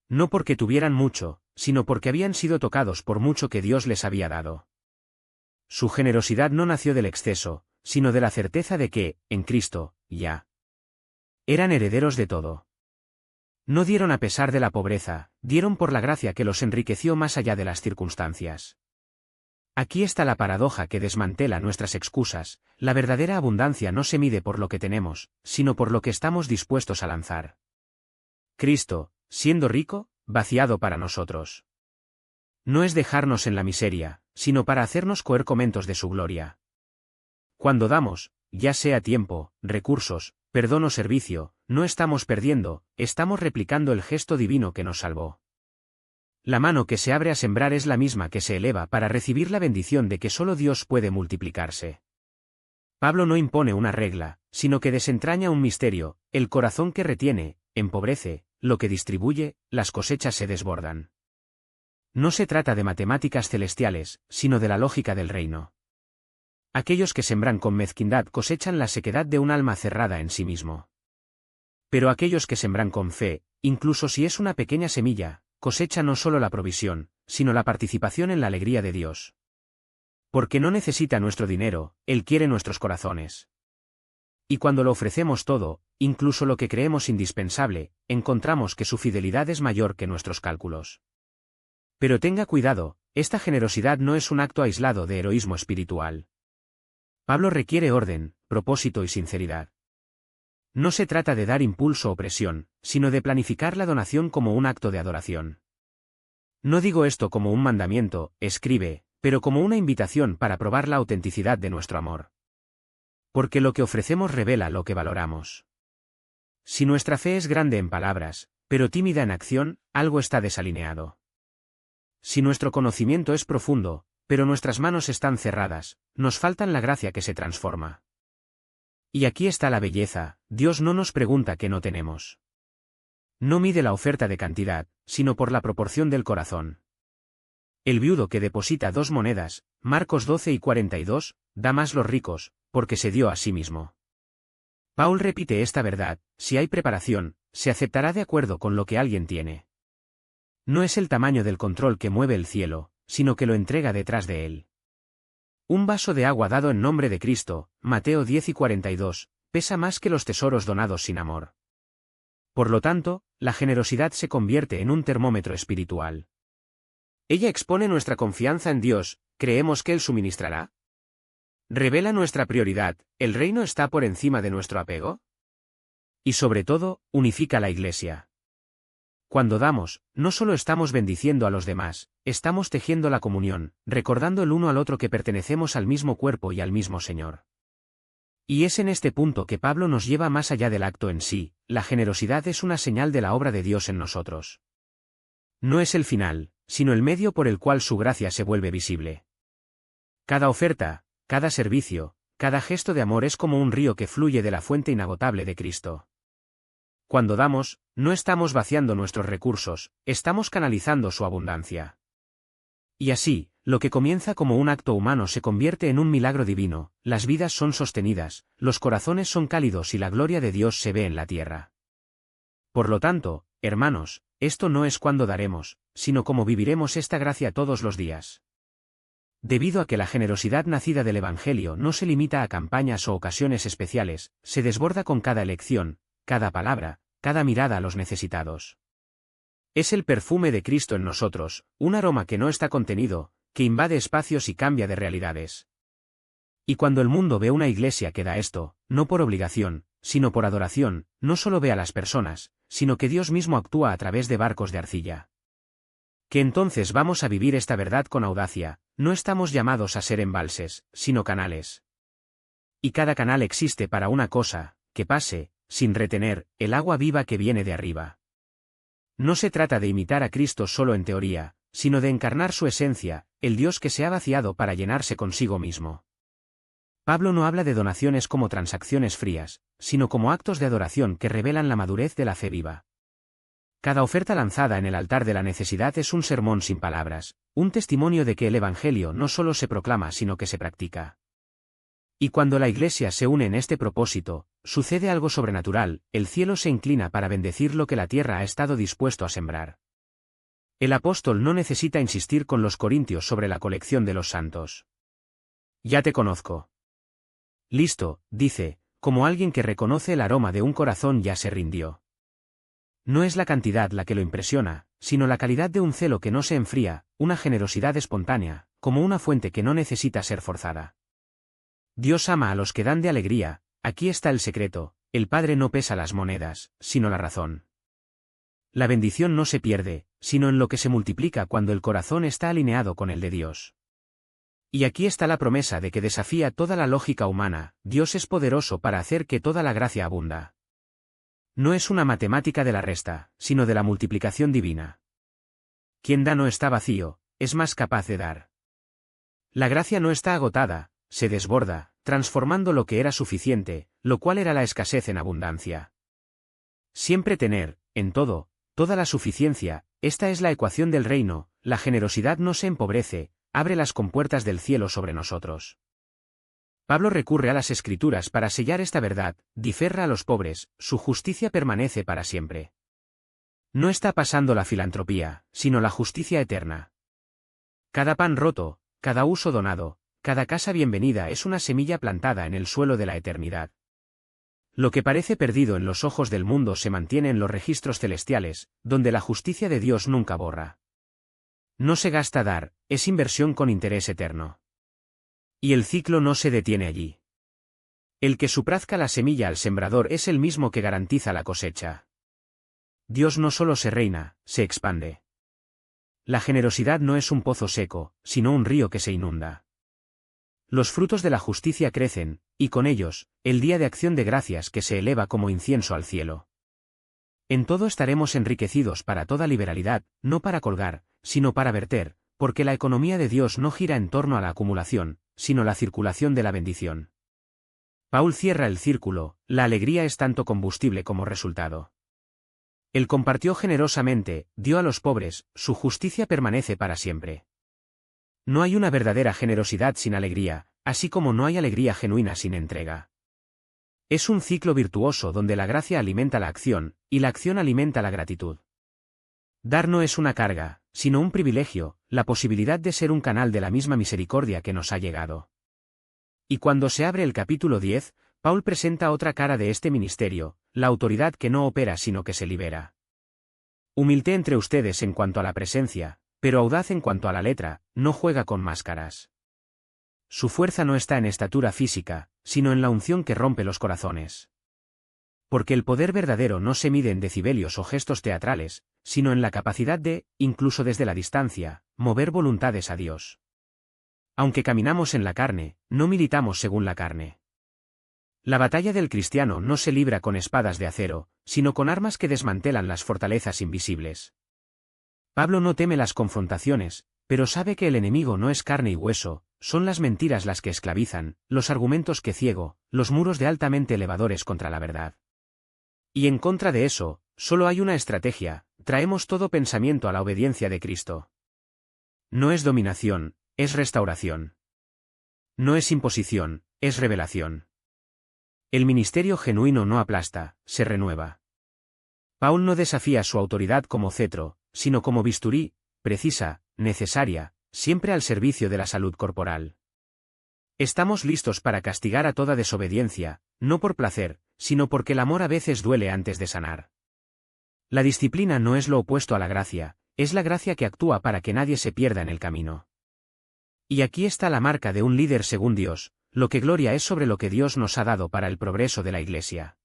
No porque tuvieran mucho, sino porque habían sido tocados por mucho que Dios les había dado. Su generosidad no nació del exceso, sino de la certeza de que, en Cristo, ya eran herederos de todo. No dieron a pesar de la pobreza, dieron por la gracia que los enriqueció más allá de las circunstancias. Aquí está la paradoja que desmantela nuestras excusas: la verdadera abundancia no se mide por lo que tenemos, sino por lo que estamos dispuestos a lanzar. Cristo, siendo rico, vaciado para nosotros. No es dejarnos en la miseria, sino para hacernos cohercomentos de su gloria. Cuando damos, ya sea tiempo, recursos, perdón o servicio, no estamos perdiendo, estamos replicando el gesto divino que nos salvó. La mano que se abre a sembrar es la misma que se eleva para recibir la bendición de que solo Dios puede multiplicarse. Pablo no impone una regla, sino que desentraña un misterio: el corazón que retiene, empobrece; lo que distribuye, las cosechas se desbordan. No se trata de matemáticas celestiales, sino de la lógica del reino. Aquellos que sembran con mezquindad cosechan la sequedad de un alma cerrada en sí mismo. Pero aquellos que sembran con fe, incluso si es una pequeña semilla, cosecha no solo la provisión, sino la participación en la alegría de Dios. Porque no necesita nuestro dinero, Él quiere nuestros corazones. Y cuando lo ofrecemos todo, incluso lo que creemos indispensable, encontramos que su fidelidad es mayor que nuestros cálculos. Pero tenga cuidado, esta generosidad no es un acto aislado de heroísmo espiritual. Pablo requiere orden, propósito y sinceridad. No se trata de dar impulso o presión, sino de planificar la donación como un acto de adoración. No digo esto como un mandamiento, escribe, pero como una invitación para probar la autenticidad de nuestro amor. Porque lo que ofrecemos revela lo que valoramos. Si nuestra fe es grande en palabras, pero tímida en acción, algo está desalineado. Si nuestro conocimiento es profundo, pero nuestras manos están cerradas, nos faltan la gracia que se transforma. Y aquí está la belleza, Dios no nos pregunta qué no tenemos. No mide la oferta de cantidad, sino por la proporción del corazón. El viudo que deposita 2 monedas, Marcos 12:42, da más los ricos, porque se dio a sí mismo. Paul repite esta verdad: si hay preparación, se aceptará de acuerdo con lo que alguien tiene. No es el tamaño del control que mueve el cielo, sino que lo entrega detrás de él. Un vaso de agua dado en nombre de Cristo, Mateo 10:42, pesa más que los tesoros donados sin amor. Por lo tanto, la generosidad se convierte en un termómetro espiritual. Ella expone nuestra confianza en Dios, ¿creemos que Él suministrará? ¿Revela nuestra prioridad, el reino está por encima de nuestro apego? Y sobre todo, unifica la Iglesia. Cuando damos, no solo estamos bendiciendo a los demás, estamos tejiendo la comunión, recordando el uno al otro que pertenecemos al mismo cuerpo y al mismo Señor. Y es en este punto que Pablo nos lleva más allá del acto en sí: la generosidad es una señal de la obra de Dios en nosotros. No es el final, sino el medio por el cual su gracia se vuelve visible. Cada oferta, cada servicio, cada gesto de amor es como un río que fluye de la fuente inagotable de Cristo. Cuando damos, no estamos vaciando nuestros recursos, estamos canalizando su abundancia. Y así, lo que comienza como un acto humano se convierte en un milagro divino, las vidas son sostenidas, los corazones son cálidos y la gloria de Dios se ve en la tierra. Por lo tanto, hermanos, esto no es cuando daremos, sino cómo viviremos esta gracia todos los días. Debido a que la generosidad nacida del Evangelio no se limita a campañas o ocasiones especiales, se desborda con cada elección, cada palabra, cada mirada a los necesitados. Es el perfume de Cristo en nosotros, un aroma que no está contenido, que invade espacios y cambia de realidades. Y cuando el mundo ve una iglesia que da esto, no por obligación, sino por adoración, no solo ve a las personas, sino que Dios mismo actúa a través de barcos de arcilla. Que entonces vamos a vivir esta verdad con audacia: no estamos llamados a ser embalses, sino canales. Y cada canal existe para una cosa: que pase, sin retener, el agua viva que viene de arriba. No se trata de imitar a Cristo solo en teoría, sino de encarnar su esencia, el Dios que se ha vaciado para llenarse consigo mismo. Pablo no habla de donaciones como transacciones frías, sino como actos de adoración que revelan la madurez de la fe viva. Cada oferta lanzada en el altar de la necesidad es un sermón sin palabras, un testimonio de que el Evangelio no solo se proclama sino que se practica. Y cuando la Iglesia se une en este propósito, sucede algo sobrenatural: el cielo se inclina para bendecir lo que la tierra ha estado dispuesto a sembrar. El apóstol no necesita insistir con los corintios sobre la colección de los santos. Ya te conozco. Listo, dice, como alguien que reconoce el aroma de un corazón ya se rindió. No es la cantidad la que lo impresiona, sino la calidad de un celo que no se enfría, una generosidad espontánea, como una fuente que no necesita ser forzada. Dios ama a los que dan de alegría. Aquí está el secreto: el Padre no pesa las monedas, sino la razón. La bendición no se pierde, sino en lo que se multiplica cuando el corazón está alineado con el de Dios. Y aquí está la promesa de que desafía toda la lógica humana: Dios es poderoso para hacer que toda la gracia abunda. No es una matemática de la resta, sino de la multiplicación divina. Quien da no está vacío, es más capaz de dar. La gracia no está agotada, se desborda, transformando lo que era suficiente, lo cual era la escasez en abundancia. Siempre tener, en todo, toda la suficiencia, esta es la ecuación del reino: la generosidad no se empobrece, abre las compuertas del cielo sobre nosotros. Pablo recurre a las Escrituras para sellar esta verdad: diferra a los pobres, su justicia permanece para siempre. No está pasando la filantropía, sino la justicia eterna. Cada pan roto, cada uso donado, cada casa bienvenida es una semilla plantada en el suelo de la eternidad. Lo que parece perdido en los ojos del mundo se mantiene en los registros celestiales, donde la justicia de Dios nunca borra. No se gasta dar, es inversión con interés eterno. Y el ciclo no se detiene allí. El que suprazca la semilla al sembrador es el mismo que garantiza la cosecha. Dios no solo se reina, se expande. La generosidad no es un pozo seco, sino un río que se inunda. Los frutos de la justicia crecen, y con ellos, el día de acción de gracias que se eleva como incienso al cielo. En todo estaremos enriquecidos para toda liberalidad, no para colgar, sino para verter, porque la economía de Dios no gira en torno a la acumulación, sino la circulación de la bendición. Paul cierra el círculo, la alegría es tanto combustible como resultado. Él compartió generosamente, dio a los pobres, su justicia permanece para siempre. No hay una verdadera generosidad sin alegría, así como no hay alegría genuina sin entrega. Es un ciclo virtuoso donde la gracia alimenta la acción, y la acción alimenta la gratitud. Dar no es una carga, sino un privilegio, la posibilidad de ser un canal de la misma misericordia que nos ha llegado. Y cuando se abre el capítulo 10, Paul presenta otra cara de este ministerio, la autoridad que no opera sino que se libera. Humilde entre ustedes en cuanto a la presencia, pero audaz en cuanto a la letra, no juega con máscaras. Su fuerza no está en estatura física, sino en la unción que rompe los corazones. Porque el poder verdadero no se mide en decibelios o gestos teatrales, sino en la capacidad de, incluso desde la distancia, mover voluntades a Dios. Aunque caminamos en la carne, no militamos según la carne. La batalla del cristiano no se libra con espadas de acero, sino con armas que desmantelan las fortalezas invisibles. Pablo no teme las confrontaciones, pero sabe que el enemigo no es carne y hueso, son las mentiras las que esclavizan, los argumentos que ciego, los muros de altamente elevadores contra la verdad. Y en contra de eso, solo hay una estrategia, traemos todo pensamiento a la obediencia de Cristo. No es dominación, es restauración. No es imposición, es revelación. El ministerio genuino no aplasta, se renueva. Paul no desafía su autoridad como cetro, sino como bisturí, precisa, necesaria, siempre al servicio de la salud corporal. Estamos listos para castigar a toda desobediencia, no por placer, sino porque el amor a veces duele antes de sanar. La disciplina no es lo opuesto a la gracia, es la gracia que actúa para que nadie se pierda en el camino. Y aquí está la marca de un líder según Dios, lo que gloria es sobre lo que Dios nos ha dado para el progreso de la Iglesia.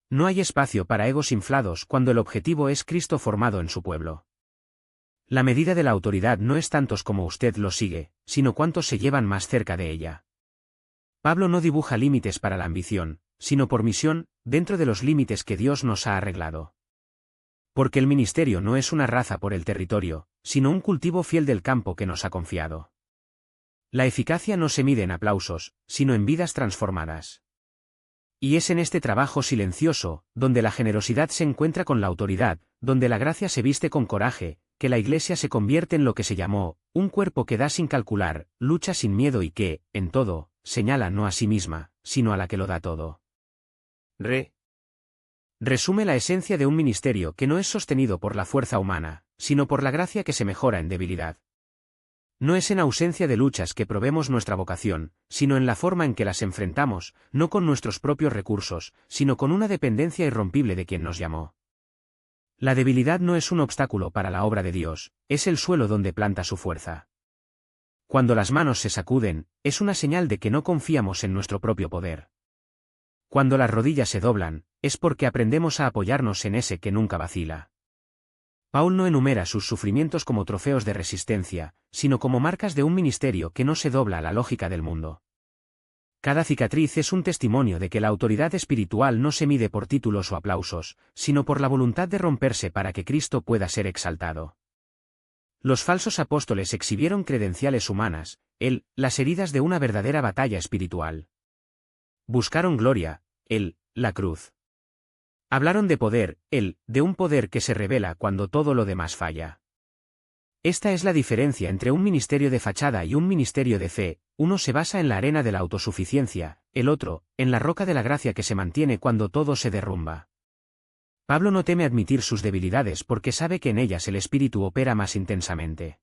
No hay espacio para egos inflados cuando el objetivo es Cristo formado en su pueblo. La medida de la autoridad no es tantos como usted lo sigue, sino cuántos se llevan más cerca de ella. Pablo no dibuja límites para la ambición, sino por misión, dentro de los límites que Dios nos ha arreglado. Porque el ministerio no es una raza por el territorio, sino un cultivo fiel del campo que nos ha confiado. La eficacia no se mide en aplausos, sino en vidas transformadas. Y es en este trabajo silencioso, donde la generosidad se encuentra con la autoridad, donde la gracia se viste con coraje, que la Iglesia se convierte en lo que se llamó, un cuerpo que da sin calcular, lucha sin miedo y que, en todo, señala no a sí misma, sino a la que lo da todo. Resume la esencia de un ministerio que no es sostenido por la fuerza humana, sino por la gracia que se mejora en debilidad. No es en ausencia de luchas que probemos nuestra vocación, sino en la forma en que las enfrentamos, no con nuestros propios recursos, sino con una dependencia irrompible de quien nos llamó. La debilidad no es un obstáculo para la obra de Dios, es el suelo donde planta su fuerza. Cuando las manos se sacuden, es una señal de que no confiamos en nuestro propio poder. Cuando las rodillas se doblan, es porque aprendemos a apoyarnos en ese que nunca vacila. Paul no enumera sus sufrimientos como trofeos de resistencia, sino como marcas de un ministerio que no se dobla a la lógica del mundo. Cada cicatriz es un testimonio de que la autoridad espiritual no se mide por títulos o aplausos, sino por la voluntad de romperse para que Cristo pueda ser exaltado. Los falsos apóstoles exhibieron credenciales humanas, las heridas de una verdadera batalla espiritual. Buscaron gloria, la cruz. Hablaron de poder, de un poder que se revela cuando todo lo demás falla. Esta es la diferencia entre un ministerio de fachada y un ministerio de fe, uno se basa en la arena de la autosuficiencia, el otro, en la roca de la gracia que se mantiene cuando todo se derrumba. Pablo no teme admitir sus debilidades porque sabe que en ellas el Espíritu opera más intensamente.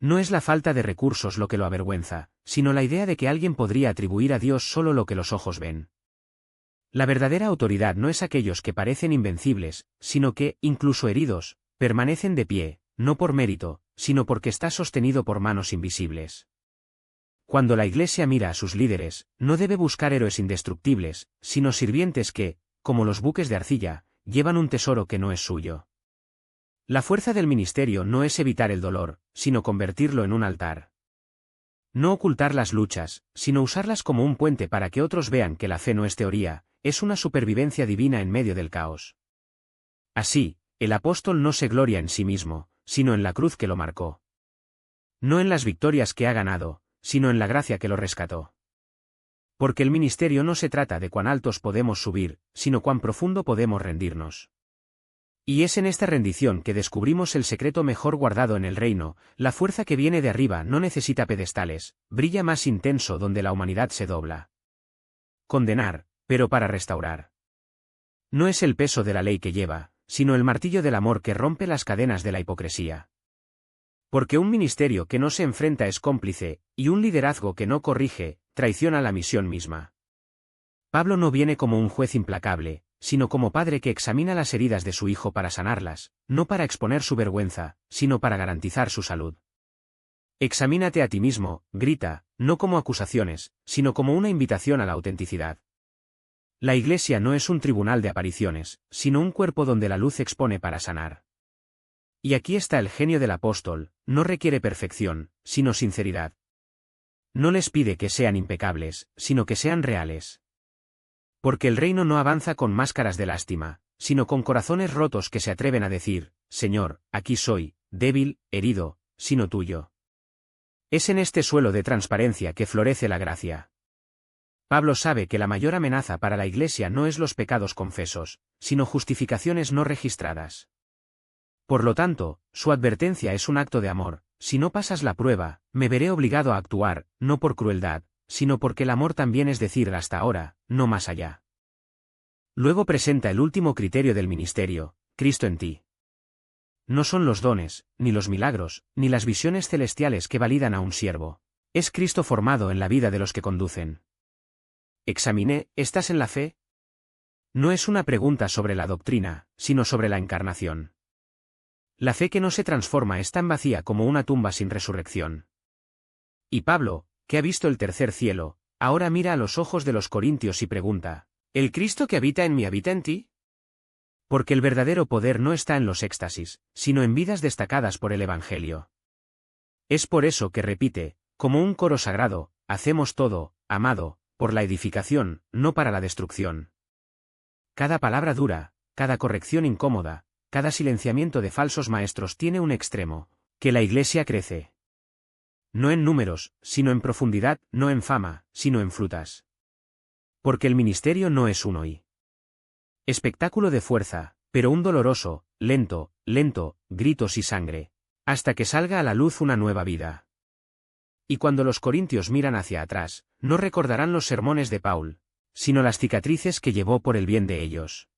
No es la falta de recursos lo que lo avergüenza, sino la idea de que alguien podría atribuir a Dios solo lo que los ojos ven. La verdadera autoridad no es aquellos que parecen invencibles, sino que, incluso heridos, permanecen de pie, no por mérito, sino porque está sostenido por manos invisibles. Cuando la Iglesia mira a sus líderes, no debe buscar héroes indestructibles, sino sirvientes que, como los buques de arcilla, llevan un tesoro que no es suyo. La fuerza del ministerio no es evitar el dolor, sino convertirlo en un altar. No ocultar las luchas, sino usarlas como un puente para que otros vean que la fe no es teoría, es una supervivencia divina en medio del caos. Así, el apóstol no se gloria en sí mismo, sino en la cruz que lo marcó. No en las victorias que ha ganado, sino en la gracia que lo rescató. Porque el ministerio no se trata de cuán altos podemos subir, sino cuán profundo podemos rendirnos. Y es en esta rendición que descubrimos el secreto mejor guardado en el reino, la fuerza que viene de arriba no necesita pedestales, brilla más intenso donde la humanidad se dobla. Condenar, pero para restaurar. No es el peso de la ley que lleva, sino el martillo del amor que rompe las cadenas de la hipocresía. Porque un ministerio que no se enfrenta es cómplice, y un liderazgo que no corrige, traiciona la misión misma. Pablo no viene como un juez implacable, sino como padre que examina las heridas de su hijo para sanarlas, no para exponer su vergüenza, sino para garantizar su salud. Examínate a ti mismo, grita, no como acusaciones, sino como una invitación a la autenticidad. La Iglesia no es un tribunal de apariciones, sino un cuerpo donde la luz expone para sanar. Y aquí está el genio del apóstol, no requiere perfección, sino sinceridad. No les pide que sean impecables, sino que sean reales. Porque el reino no avanza con máscaras de lástima, sino con corazones rotos que se atreven a decir, Señor, aquí soy, débil, herido, sino tuyo. Es en este suelo de transparencia que florece la gracia. Pablo sabe que la mayor amenaza para la Iglesia no es los pecados confesos, sino justificaciones no registradas. Por lo tanto, su advertencia es un acto de amor: si no pasas la prueba, me veré obligado a actuar, no por crueldad, sino porque el amor también es decir hasta ahora, no más allá. Luego presenta el último criterio del ministerio: Cristo en ti. No son los dones, ni los milagros, ni las visiones celestiales que validan a un siervo. Es Cristo formado en la vida de los que conducen. Examiné, ¿estás en la fe? No es una pregunta sobre la doctrina, sino sobre la encarnación. La fe que no se transforma es tan vacía como una tumba sin resurrección. Y Pablo, que ha visto el tercer cielo, ahora mira a los ojos de los corintios y pregunta: ¿el Cristo que habita en mí habita en ti? Porque el verdadero poder no está en los éxtasis, sino en vidas destacadas por el Evangelio. Es por eso que repite, como un coro sagrado: hacemos todo, amado, por la edificación, no para la destrucción. Cada palabra dura, cada corrección incómoda, cada silenciamiento de falsos maestros tiene un extremo: que la Iglesia crece. No en números, sino en profundidad, no en fama, sino en frutas. Porque el ministerio no es un hoy espectáculo de fuerza, pero un doloroso, lento, gritos y sangre, hasta que salga a la luz una nueva vida. Y cuando los corintios miran hacia atrás, no recordarán los sermones de Paul, sino las cicatrices que llevó por el bien de ellos.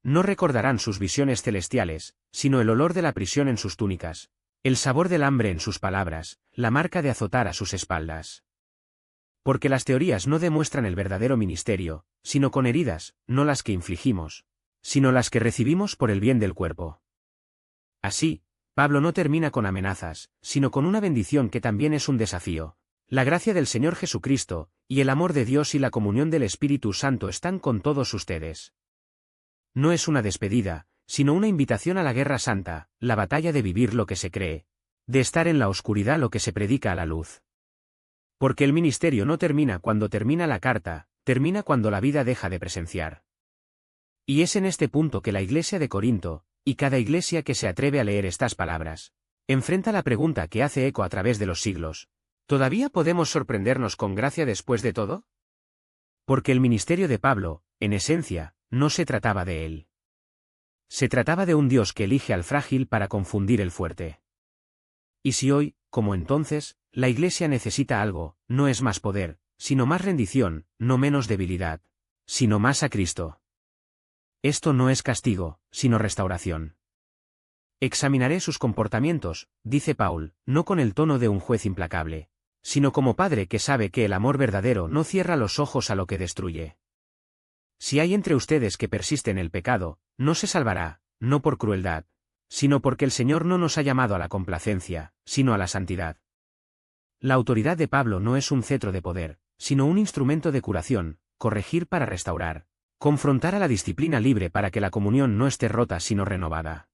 No recordarán sus visiones celestiales, sino el olor de la prisión en sus túnicas, el sabor del hambre en sus palabras, la marca de azotar a sus espaldas. Porque las teorías no demuestran el verdadero ministerio, sino con heridas, no las que infligimos, sino las que recibimos por el bien del cuerpo. Así, Pablo no termina con amenazas, sino con una bendición que también es un desafío: la gracia del Señor Jesucristo, y el amor de Dios y la comunión del Espíritu Santo están con todos ustedes. No es una despedida, sino una invitación a la guerra santa, la batalla de vivir lo que se cree, de estar en la oscuridad lo que se predica a la luz. Porque el ministerio no termina cuando termina la carta, termina cuando la vida deja de presenciar. Y es en este punto que la Iglesia de Corinto, y cada iglesia que se atreve a leer estas palabras, enfrenta la pregunta que hace eco a través de los siglos: ¿todavía podemos sorprendernos con gracia después de todo? Porque el ministerio de Pablo, en esencia, no se trataba de él. Se trataba de un Dios que elige al frágil para confundir el fuerte. Y si hoy, como entonces, la Iglesia necesita algo, no es más poder, sino más rendición, no menos debilidad, sino más a Cristo. Esto no es castigo, sino restauración. Examinaré sus comportamientos, dice Paul, no con el tono de un juez implacable, sino como padre que sabe que el amor verdadero no cierra los ojos a lo que destruye. Si hay entre ustedes que persiste en el pecado, no se salvará, no por crueldad, sino porque el Señor no nos ha llamado a la complacencia, sino a la santidad. La autoridad de Pablo no es un cetro de poder, sino un instrumento de curación, corregir para restaurar, confrontar a la disciplina libre para que la comunión no esté rota sino renovada.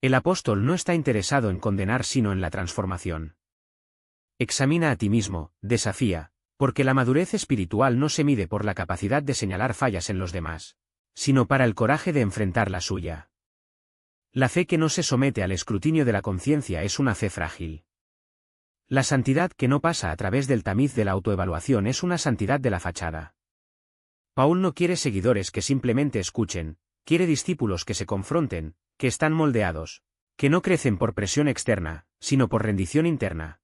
El apóstol no está interesado en condenar sino en la transformación. Examina a ti mismo, desafía, porque la madurez espiritual no se mide por la capacidad de señalar fallas en los demás, sino para el coraje de enfrentar la suya. La fe que no se somete al escrutinio de la conciencia es una fe frágil. La santidad que no pasa a través del tamiz de la autoevaluación es una santidad de la fachada. Paul no quiere seguidores que simplemente escuchen, quiere discípulos que se confronten, que están moldeados, que no crecen por presión externa, sino por rendición interna.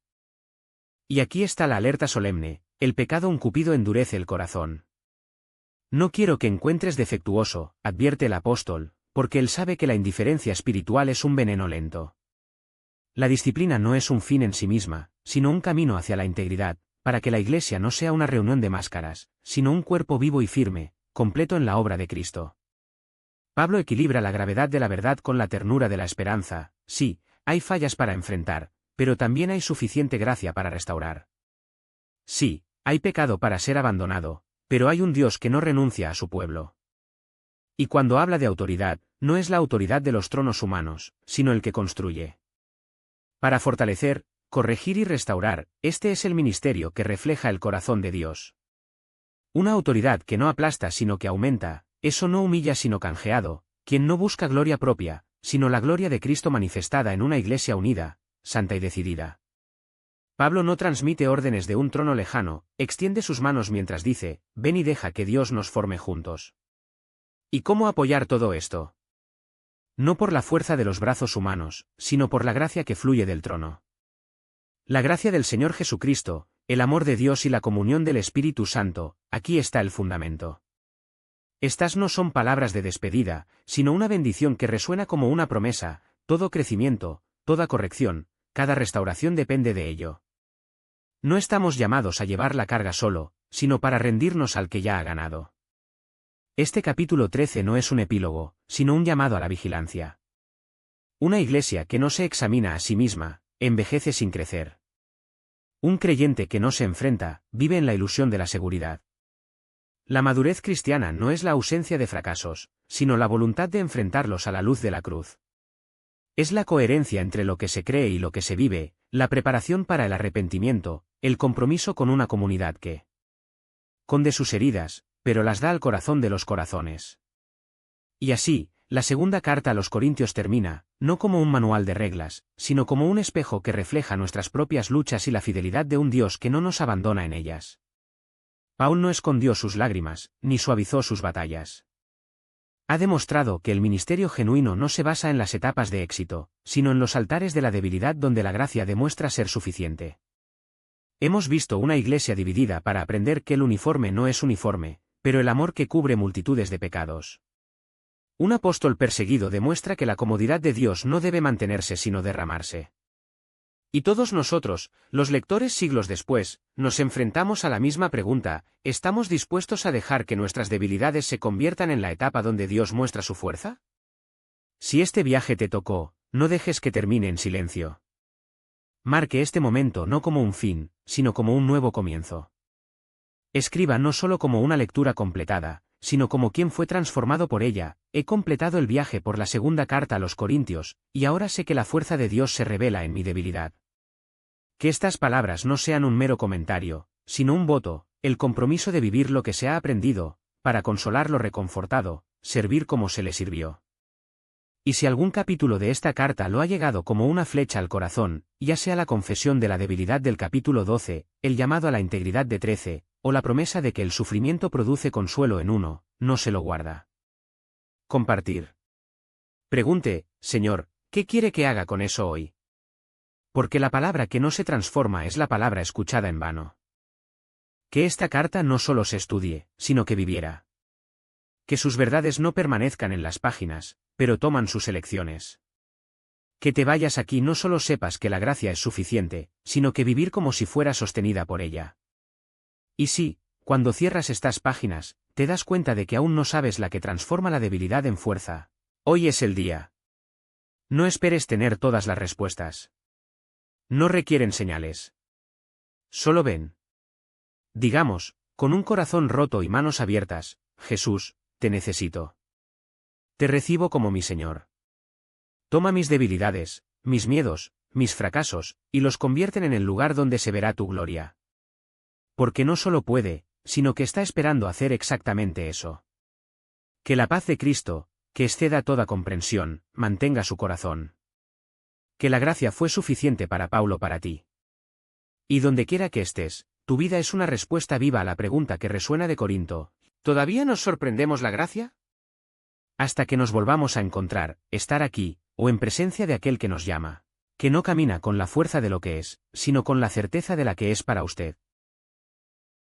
Y aquí está la alerta solemne, el pecado un cupido endurece el corazón. No quiero que encuentres defectuoso, advierte el apóstol, porque él sabe que la indiferencia espiritual es un veneno lento. La disciplina no es un fin en sí misma, sino un camino hacia la integridad, para que la Iglesia no sea una reunión de máscaras, sino un cuerpo vivo y firme, completo en la obra de Cristo. Pablo equilibra la gravedad de la verdad con la ternura de la esperanza. Sí, hay fallas para enfrentar, pero también hay suficiente gracia para restaurar. Sí, hay pecado para ser abandonado, pero hay un Dios que no renuncia a su pueblo. Y cuando habla de autoridad, no es la autoridad de los tronos humanos, sino el que construye. Para fortalecer, corregir y restaurar, este es el ministerio que refleja el corazón de Dios. Una autoridad que no aplasta sino que aumenta, eso no humilla sino canjeado, quien no busca gloria propia, sino la gloria de Cristo manifestada en una iglesia unida, santa y decidida. Pablo no transmite órdenes de un trono lejano, extiende sus manos mientras dice, ven y deja que Dios nos forme juntos. ¿Y cómo apoyar todo esto? No por la fuerza de los brazos humanos, sino por la gracia que fluye del trono. La gracia del Señor Jesucristo, el amor de Dios y la comunión del Espíritu Santo, aquí está el fundamento. Estas no son palabras de despedida, sino una bendición que resuena como una promesa, todo crecimiento, toda corrección, cada restauración depende de ello. No estamos llamados a llevar la carga solo, sino para rendirnos al que ya ha ganado. Este capítulo 13 no es un epílogo, sino un llamado a la vigilancia. Una iglesia que no se examina a sí misma, envejece sin crecer. Un creyente que no se enfrenta, vive en la ilusión de la seguridad. La madurez cristiana no es la ausencia de fracasos, sino la voluntad de enfrentarlos a la luz de la cruz. Es la coherencia entre lo que se cree y lo que se vive, la preparación para el arrepentimiento, el compromiso con una comunidad que conde sus heridas, pero las da al corazón de los corazones. Y así, la segunda carta a los Corintios termina, no como un manual de reglas, sino como un espejo que refleja nuestras propias luchas y la fidelidad de un Dios que no nos abandona en ellas. Paul no escondió sus lágrimas, ni suavizó sus batallas. Ha demostrado que el ministerio genuino no se basa en las etapas de éxito, sino en los altares de la debilidad donde la gracia demuestra ser suficiente. Hemos visto una iglesia dividida para aprender que el uniforme no es uniforme, pero el amor que cubre multitudes de pecados. Un apóstol perseguido demuestra que la comodidad de Dios no debe mantenerse sino derramarse. Y todos nosotros, los lectores siglos después, nos enfrentamos a la misma pregunta, ¿estamos dispuestos a dejar que nuestras debilidades se conviertan en la etapa donde Dios muestra su fuerza? Si este viaje te tocó, no dejes que termine en silencio. Marque este momento no como un fin, sino como un nuevo comienzo. Escriba no solo como una lectura completada, sino como quien fue transformado por ella. He completado el viaje por la segunda carta a los Corintios, y ahora sé que la fuerza de Dios se revela en mi debilidad. Que estas palabras no sean un mero comentario, sino un voto, el compromiso de vivir lo que se ha aprendido, para consolar lo reconfortado, servir como se le sirvió. Y si algún capítulo de esta carta lo ha llegado como una flecha al corazón, ya sea la confesión de la debilidad del capítulo 12, el llamado a la integridad de 13, o la promesa de que el sufrimiento produce consuelo en uno, no se lo guarda. Compartir. Pregunte, Señor, ¿qué quiere que haga con eso hoy? Porque la palabra que no se transforma es la palabra escuchada en vano. Que esta carta no solo se estudie, sino que viviera. Que sus verdades no permanezcan en las páginas, pero toman sus elecciones. Que te vayas aquí no solo sepas que la gracia es suficiente, sino que vivir como si fuera sostenida por ella. Y sí, cuando cierras estas páginas, te das cuenta de que aún no sabes la que transforma la debilidad en fuerza. Hoy es el día. No esperes tener todas las respuestas. No requieren señales. Solo ven. Digamos, con un corazón roto y manos abiertas, Jesús, te necesito. Te recibo como mi Señor. Toma mis debilidades, mis miedos, mis fracasos, y los convierten en el lugar donde se verá tu gloria. Porque no solo puede, sino que está esperando hacer exactamente eso. Que la paz de Cristo, que exceda toda comprensión, mantenga su corazón. Que la gracia fue suficiente para Paulo para ti. Y donde quiera que estés, tu vida es una respuesta viva a la pregunta que resuena de Corinto. ¿Todavía nos sorprendemos la gracia? Hasta que nos volvamos a encontrar, estar aquí, o en presencia de aquel que nos llama, que no camina con la fuerza de lo que es, sino con la certeza de la que es para usted.